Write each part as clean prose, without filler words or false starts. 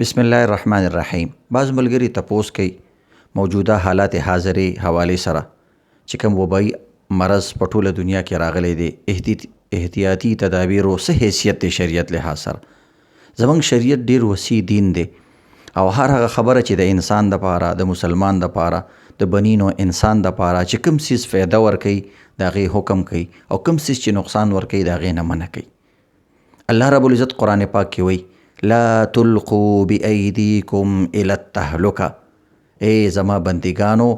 بسم الله الرحمن الرحیم. بعض ملګري تپوس کوي موجوده حالات حاضرې حوالې سره چې کوم وبایي مرض په ټوله دنیا کې راغلی دی، احتیاطي تدابیرو څه حیثیت دی شریعت لحاظ سره؟ زمونږ شریعت ډیر وسیع دین دی او هر هغه خبره چې د انسان دپاره، د مسلمان دپاره، د بنینو انسان دپاره چې کوم څیز فایده ورکوي د هغې حکم کوي او کوم څیز چې نقصان ورکوي د هغې نه منع کوي. الله رب العزت قرآن پاک کې وایي لا تلقوا بأیدیکم الی التهلکه، ای زما بندگانو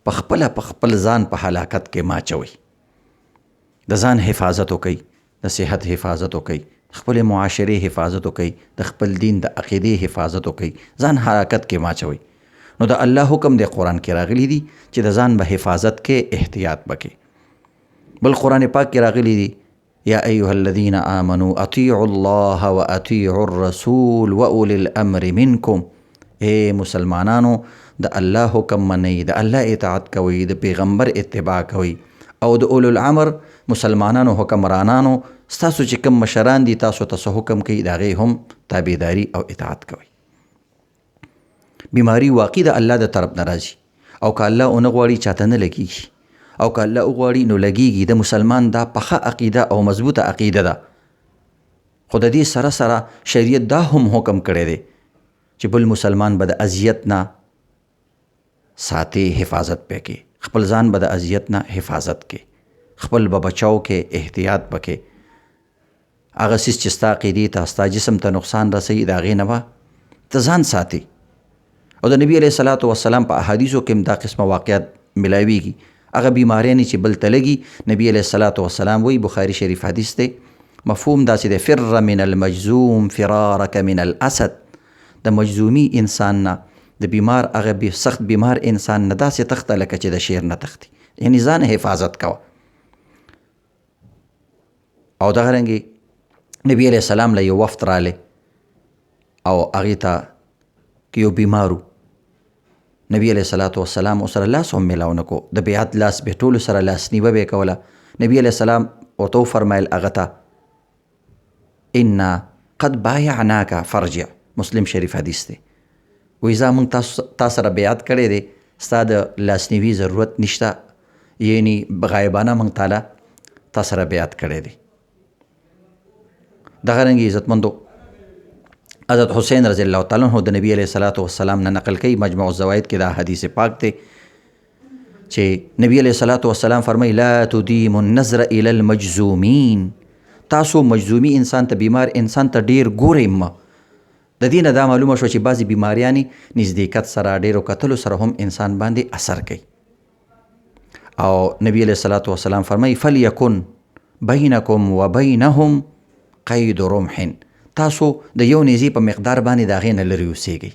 په خپل ځان په هلاکت کې ما اچوئ. د ځان حفاظت وکئ، د صحت حفاظت وکئ، خپل معاشرې حفاظت وکئ، د خپل دین د عقیدې حفاظت وکئ، ځان هلاکت کې ما اچوئ. نو د الله حکم د قرآن کې راغلی دی چې د ځان به حفاظت کې احتیاط وکئ. بل قرآن پاک کې راغلی دی یا ایها الذین آمنوا اطیعوا الله و اطیعوا الرسول و اولی الامر منکم، اے مسلمانانو د الله حکم منئ، د الله اطاعت کوئ، د پیغمبر اتباع کوئ او د اولو الامر مسلمانانو حکمرانانو ستاسو چې کوم مشران دي تاسو ته حکم کوي د هغې هم تابعداري او اطاعت کوئ. بیماری واقع د الله د طرف نه راځي او که الله ونه غواړي چاته نه لګیږي او که الله وغواړي نو لګیږي. د مسلمان دا پخه عقیده او مضبوطه عقیده ده. خو د دې سره سره شریعت دا هم حکم کړی دی چې بل مسلمان به د اذیت نه ساتي، حفاظت پې کوي، خپل ځان به د اذیت نه حفاظت کوي، خپل به بچاو کې احتیاط پکې. هغه څیز چې ستا عقیدې ته، ستا جسم ته نقصان رسوي د هغې نه به ته ځان ساتي. او د نبي علیه الصلاة والسلام په احادیثو کې هم دا قسمه واقعات ملاویږي. هغه بیماریانې چې بل ته لګي، نبی علیه الصلاة والسلام وایي، بخاري شریف حدیث دی، مفهوم داسې دی فر من المجزوم فرارک من الاسد. د مجزومي انسان نه، د بیمار هغه سخت بیمار انسان نه داسې تخته لکه چې د شیر نه تختی، یعنی ځان حفاظت کوه. او دغه رنګې نبی علیه السلام له یو وفد رالی او هغې ته که یو بیمارو، نبی علیه الصلاة والسلام سره لاس هم میلاو نه کو، د بیعت لاس به ټولو سره لاس نیوه به کوله. نبی علیه السلام ورته وفرمیل هغه ته انا قد بایعناک فرجع، مسلم شریف حدیث دی. وایي زه موږ تا سره بیعت کړی دی، ستا د لاسنیوي ضرورت نشته، یعنی غایبانه موږ تعالی تا سره بیعت کړی دی. دغه رنګې عزتمندو حضرت حسین رضی الله تعالی عنہ د نبی علیه الصلاة والسلام نه نقل کوي، مجموع الزوائد کې دا حدیث پاک دی چې نبی علیه الصلاة والسلام فرمایي لا تدیم النظر الی المجزومین، تاسو مجزومی انسان ته، بیمار انسان ته ډیر ګورئ مه. د دې نه دا معلومه شوه چې بعضې بیماریانې نزدېکت سره، ډیرو کتلو سره هم انسان باندې اثر کوي. او نبی علیه الصلاة والسلام فرمایي فلیکن بینکم و بینهم قید رمح، تاسو د یو نیزې په مقدار باندې د هغې نه لرې اوسیږئ.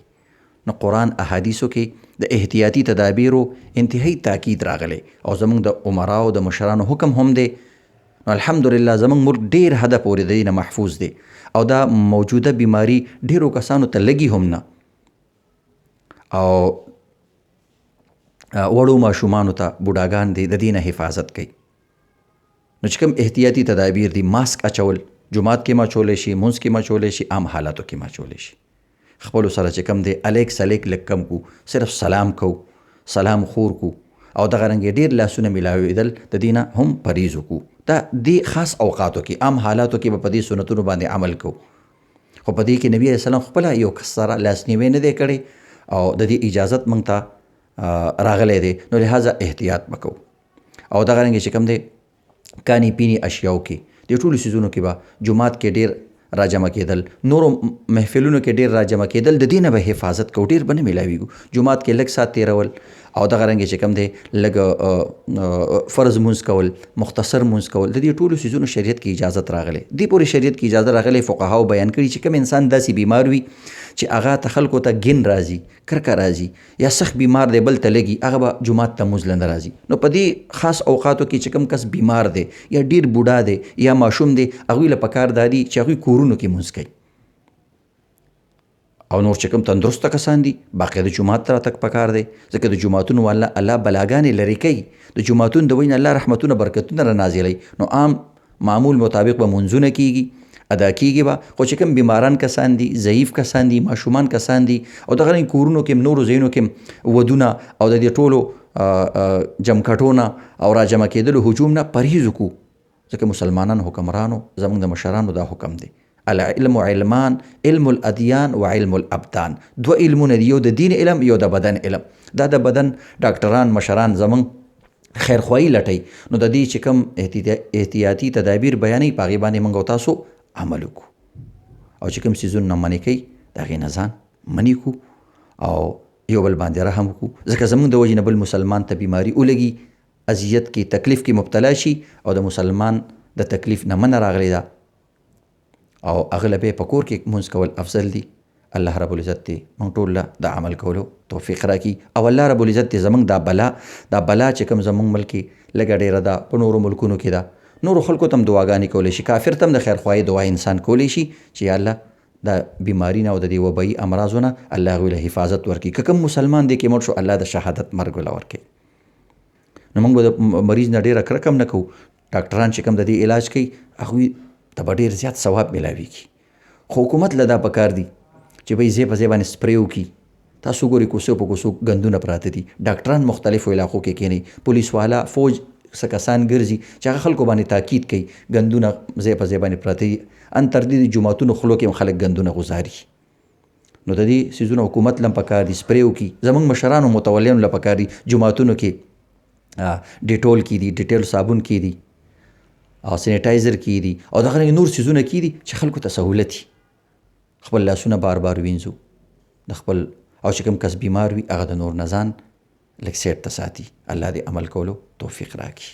نو قرآن احادیثو کې د احتیاطي تدابیرو انتهایی تاکید راغلی او زمونږ د عمراو د مشرانو حکم هم دی. نو الحمدلله زمونږ ملک ډیر حده پورې د دې نه محفوظ دی او دا موجوده بیماری ډیرو کسانو ته لګي هم نه، او وړو ماشومانو ته، بوډاګان دي، د دې نه حفاظت کوي. نو چې کوم احتیاطي تدابیر دي، ماسک اچول جماعت کې ماچولی شي، مونځ کې ماچولی شي، عام حالاتو کې ماچولی شي. خپلو سره چې کوم دی الیک سلیک لږ کم کو، صرف سلام کو، سلام خور کو، او دغه رنګې ډېر لاسونه میلاوېدل د دې نه هم پرهیز وکړو. دا دې خاص اوقاتو کې، عام حالاتو کې به په دې سنتونو باندې عمل کوو. خو په دې کې نبي علیه السلام خپله یو کس سره لاسنیوی نه دی کړی او د دې اجازت موږ ته راغلی دی، نو لہذا احتیاط به کوو. او دغه رنګې چې کوم دی کانی پینی اشیاو کې، د ټولو څیزونو کې به جماعت کې ډیر راجمع کېدل، نورو محفلونو کې ډیر راجمع کېدل، د دې نه به حفاظت کوو، ډیر به نه میلاویږو. جماعت کې لږ ساعت تېرول او دغه رنګې چې کوم دی لږ فرض مونځ کول، مختصر مونځ کول، د دې ټولو څیزونو شریعت کې اجازت راغلی. دې پورې شریعت کې اجازه راغلی، فقهاو بیان کړي چې کوم انسان داسې بیمار وي چې هغه ته خلکو ته ګن راځي، کرکه راځي، یا سخت بیمار دی بل ته لګي، هغه به جماعت ته مونځ نه راځي. نو په دې خاص اوقاتو کې چې کوم کس بیمار دی یا ډیر بوډا دی یا ماشوم دی، هغوی له پکار دا دي چې هغوی کورونو کې مونځ کوي. او نور چې کوم تندرسته کسان دي باقاعده جماعت ته راتګ پکار دی، ځکه د جماعتونو الله بلاګانې لرې کوي، د جماعتونو د وجې نه الله رحمتونه برکتونه را نازلوي. نو عام معمول مطابق به مونځونه کیږي، ادا کیږي به. خو چې کوم بیماران کسان دي، ضعیف کسان دي، ماشومان کسان دي او دغه رنګ کورونو کې نورو ځایونو کې ودونه او د دې ټولو جمکټونه او راجمع کېدلو هجوم نه پرهیز وکړو، ځکه مسلمانان حکمرانو زموږ د مشرانو دا حکم دی. العلم علمان، علم الادیان و علم الابدان. دو علمونه دي، یو د دین علم، یو د بدن علم. دا د بدن ډاکټران مشران زموږ خیرخواهي لټوي، نو د دې چې کوم احتیاطي تدابیر بیانوي په هغې باندې موږ او تاسو عمل وکړو، او چې کوم څیزونه منې کوي د هغې نه ځان منې کړو او یو بل باندې رحم وکړو، ځکه زموږ د وجې نه بل مسلمان ته بیماري ولګي، اذیت کې تکلیف کې مبتلا شي او د مسلمان د تکلیف نه منه راغلی ده او هغه له په کور کې مونځ کول افضل دي. الله رب العزت دې موږ ټول له د عمل کولو توفیق راکړي، او الله رب العزت دې زموږ دا بلا چې کوم زموږ ملک کې لږه ډېره ده، په نورو ملکونو کې ده، نورو خلکو ته هم دعاګانې کولی شي، کافر ته هم د خیرخواهي دعا انسان کولی شي چې یا الله د بیماري نه او د دې وبایي امراضو نه الله هغوی له حفاظت ورکړي. که کوم مسلمان دی کې مړ شو، الله د شهادت مرګ له ورکړي. نو موږ به د مریض نه ډېره کرکه هم نه کوو. ډاکټران چې کوم د دې علاج کوي هغوی ته به ډېر زیات ثواب میلاویږي. خو حکومت له دا پکار دي چې به یې ځای په ځای باندې سپری وکړي. تاسو ګورئ کوڅو په کوڅو ګندونه پراته دي، ډاکټران مختلفو علاقو کې کېني، پولیس والا فوج څه کسان ګرځي چې هغه خلکو باندې تاکید کوي، ګندونه ځای په ځای باندې پراته دي، ان تر دې د جوماتونو خولو کې هم خلک ګندونه غوځاري. نو د دې څیزونو حکومت له هم پکار دي سپری وکړي. زموږ مشرانو متولیانو له پکار دي جوماتونو کې ډیټول کې دي، ډیټیل صابون کې دي او سینیټایزر کې دي او دغه نور څیزونه کې دي چې خلکو ته سهولت وي. خپل لاسونه بار بار وینځو د خپل، او چې کوم کس بیمار وي هغه د نور نه ځان لږ سیټ ته ساتي. الله دې عمل کولو توفیق راکړي.